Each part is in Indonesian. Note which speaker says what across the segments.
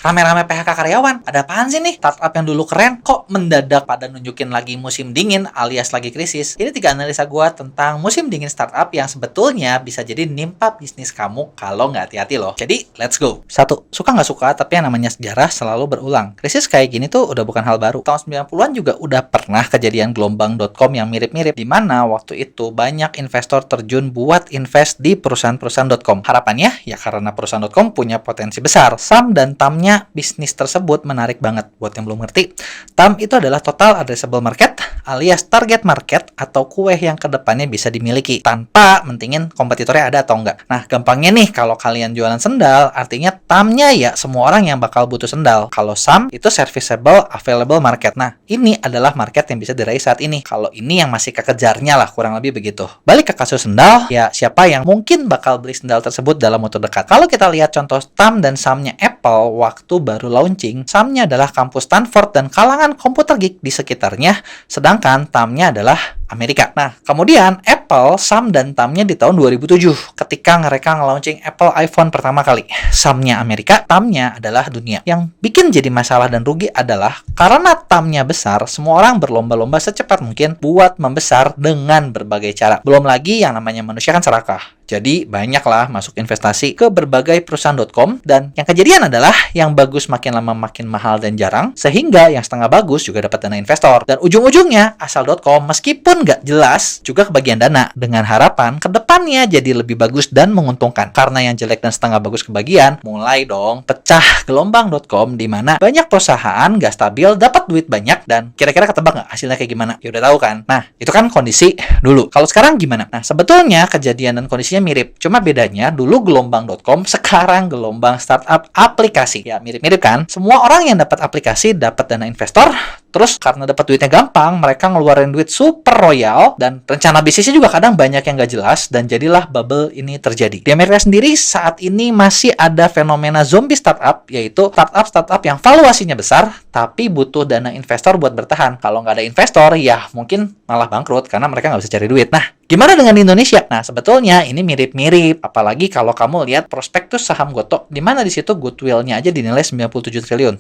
Speaker 1: rame-rame PHK karyawan. Ada apaan sih nih? Startup yang dulu keren kok mendadak pada nunjukin lagi musim dingin alias lagi krisis. Ini 3 analisa gue tentang musim dingin startup yang sebetulnya bisa jadi nimpa bisnis kamu kalau nggak hati-hati loh. Jadi, let's go. 1. Suka nggak suka, tapi yang namanya sejarah selalu berulang. Krisis kayak gini tuh udah bukan hal baru. Tahun 90-an juga udah pernah kejadian gelombang.com yang mirip-mirip, di mana waktu itu banyak investor terjun buat invest di perusahaan-perusahaan.com. Harapannya, ya karena perusahaan.com punya potensi besar. Saham dan TAM-nya bisnis tersebut menarik banget. Buat yang belum ngerti, TAM itu adalah total addressable market alias target market atau kue yang kedepannya bisa dimiliki tanpa mentingin kompetitornya ada atau enggak. Nah, gampangnya nih, kalau kalian jualan sendal, artinya TAM-nya ya semua orang yang bakal butuh sendal. Kalau SAM itu serviceable available market. Nah, ini adalah market yang bisa diraih saat ini. Kalau ini yang masih kekejarnya lah, kurang lebih begitu. Balik ke kasus sendal, ya siapa yang mungkin bakal beli sendal tersebut dalam waktu dekat? Kalau kita lihat contoh TAM dan SAM-nya Apple waktu baru launching, SAM-nya adalah kampus Stanford dan kalangan komputer geek di sekitarnya, sedangkan TAM-nya adalah Amerika. Nah, kemudian Apple, SAM dan TAM-nya di tahun 2007 ketika mereka nge-launching Apple iPhone pertama kali. SAM-nya Amerika, TAM-nya adalah dunia. Yang bikin jadi masalah dan rugi adalah karena TAM-nya besar, semua orang berlomba-lomba secepat mungkin buat membesar dengan berbagai cara. Belum lagi yang namanya manusia kan serakah. Jadi banyaklah masuk investasi ke berbagai perusahaan.com, dan yang kejadian adalah yang bagus makin lama makin mahal dan jarang, sehingga yang setengah bagus juga dapat dana investor. Dan ujung-ujungnya asal.com meskipun nggak jelas juga kebagian dana, dengan harapan kedepannya jadi lebih bagus dan menguntungkan. Karena yang jelek dan setengah bagus kebagian, mulai dong pecah gelombang.com, di mana banyak perusahaan nggak stabil dapat duit banyak, dan kira-kira ketebak nggak hasilnya kayak gimana? Ya udah tahu kan? Nah, itu kan kondisi dulu. Kalau sekarang gimana? Nah, sebetulnya kejadian dan kondisinya mirip, cuma bedanya dulu gelombang.com, sekarang gelombang startup aplikasi. Ya mirip-mirip kan? Semua orang yang dapat aplikasi dapat dana investor, terus karena dapat duitnya gampang, mereka ngeluarin duit super royal, dan rencana bisnisnya juga kadang banyak yang nggak jelas, dan jadilah bubble ini terjadi. Di Amerika sendiri saat ini masih ada fenomena zombie startup, yaitu startup yang valuasinya besar, tapi butuh dana investor buat bertahan. Kalau nggak ada investor, ya mungkin malah bangkrut karena mereka nggak bisa cari duit. Nah, gimana dengan Indonesia? Nah, sebetulnya ini mirip-mirip, apalagi kalau kamu lihat prospektus saham Gotoh, di mana di situ goodwill-nya aja dinilai 97 triliun.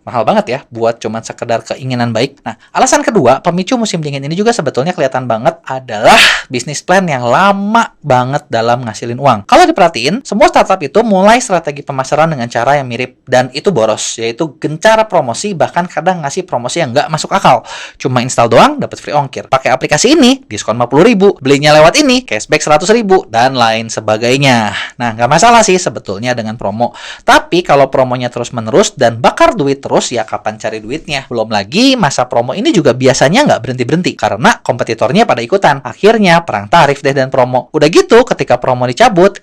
Speaker 1: Mahal banget ya buat cuman sekedar keinginan baik. Nah, alasan kedua, pemicu musim dingin ini juga sebetulnya kelihatan banget adalah bisnis plan yang lama banget dalam ngasilin uang. Kalau diperhatiin, semua startup itu mulai strategi pemasaran dengan cara yang mirip, dan itu boros, yaitu gencar promosi, bahkan kadang ngasih promosi yang nggak masuk akal. Cuma install doang, dapat free ongkir. Pakai aplikasi ini, diskon 50.000, belinya lewat ini, cashback 100.000, dan lain sebagainya. Nah, nggak masalah sih sebetulnya dengan promo. Tapi kalau promonya terus-menerus dan bakar duit terus, ya kapan cari duitnya? Belum lagi, masa promo ini juga biasanya nggak berhenti-berhenti, karena kompetitornya pada ikutan. Akhirnya, perang tarif deh dan promo. Udah gitu, ketika promo dicabut,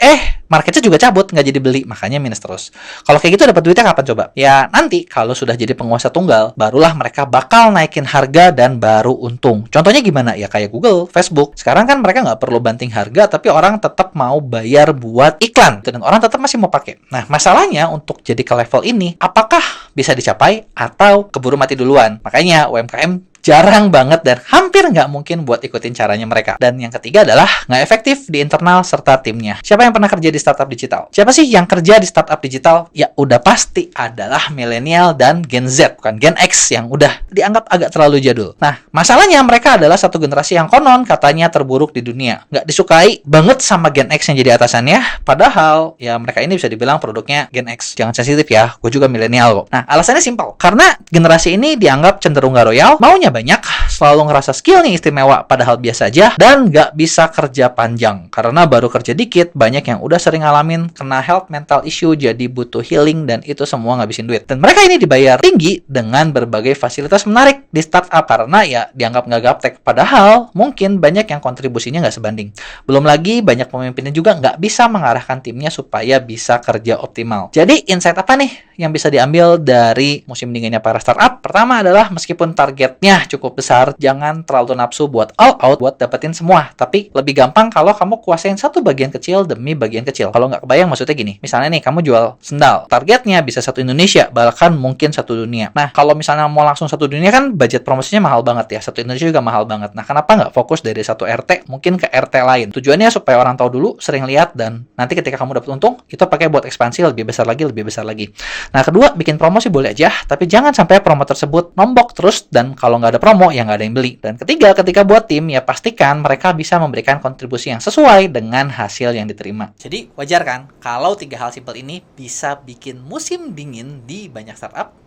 Speaker 1: marketnya juga cabut, nggak jadi beli, makanya minus terus. Kalau kayak gitu dapat duitnya kapan coba? Ya nanti, kalau sudah jadi penguasa tunggal, barulah mereka bakal naikin harga dan baru untung. Contohnya gimana? Ya kayak Google, Facebook. Sekarang kan mereka nggak perlu banting harga, tapi orang tetap mau bayar buat iklan, dan orang tetap masih mau pakai. Nah, masalahnya untuk jadi ke level ini, apakah bisa dicapai atau keburu mati duluan? Makanya UMKM jarang banget dan hampir nggak mungkin buat ikutin caranya mereka. Dan yang ketiga adalah nggak efektif di internal serta timnya. Siapa yang pernah kerja di startup digital? Siapa sih yang kerja di startup digital? Ya udah pasti adalah milenial dan Gen Z, bukan Gen X yang udah dianggap agak terlalu jadul. Nah, masalahnya mereka adalah satu generasi yang konon katanya terburuk di dunia. Nggak disukai banget sama Gen X yang jadi atasannya, padahal ya mereka ini bisa dibilang produknya Gen X. Jangan sensitif ya, gue juga milenial kok. Nah, alasannya simpel. Karena generasi ini dianggap cenderung nggak royal, maunya banyak, selalu ngerasa skillnya istimewa padahal biasa aja, dan nggak bisa kerja panjang. Karena baru kerja dikit, banyak yang udah sering ngalamin kena health mental issue, jadi butuh healing, dan itu semua ngabisin duit. Dan mereka ini dibayar tinggi dengan berbagai fasilitas menarik di startup, karena ya dianggap nggak gaptek, padahal mungkin banyak yang kontribusinya nggak sebanding. Belum lagi banyak pemimpinnya juga nggak bisa mengarahkan timnya supaya bisa kerja optimal. Jadi insight apa nih yang bisa diambil dari musim dinginnya para startup? Pertama adalah meskipun targetnya cukup besar, jangan terlalu nafsu buat all out buat dapetin semua. Tapi lebih gampang kalau kamu kuasain satu bagian kecil demi bagian kecil. Kalau nggak kebayang maksudnya gini, misalnya nih kamu jual sendal, targetnya bisa satu Indonesia, bahkan mungkin satu dunia. Nah, kalau misalnya mau langsung satu dunia kan budget promosinya mahal banget ya, satu Indonesia juga mahal banget. Nah, kenapa nggak fokus dari satu RT mungkin ke RT lain? Tujuannya supaya orang tahu dulu, sering lihat, dan nanti ketika kamu dapat untung, itu pakai buat ekspansi lebih besar lagi, lebih besar lagi. Nah, kedua, bikin promo sih boleh aja, tapi jangan sampai promo tersebut nombok terus, dan kalau nggak ada promo, ya nggak ada yang beli. Dan ketiga, ketika buat tim, ya pastikan mereka bisa memberikan kontribusi yang sesuai dengan hasil yang diterima. Jadi, wajar kan kalau tiga hal simpel ini bisa bikin musim dingin di banyak startup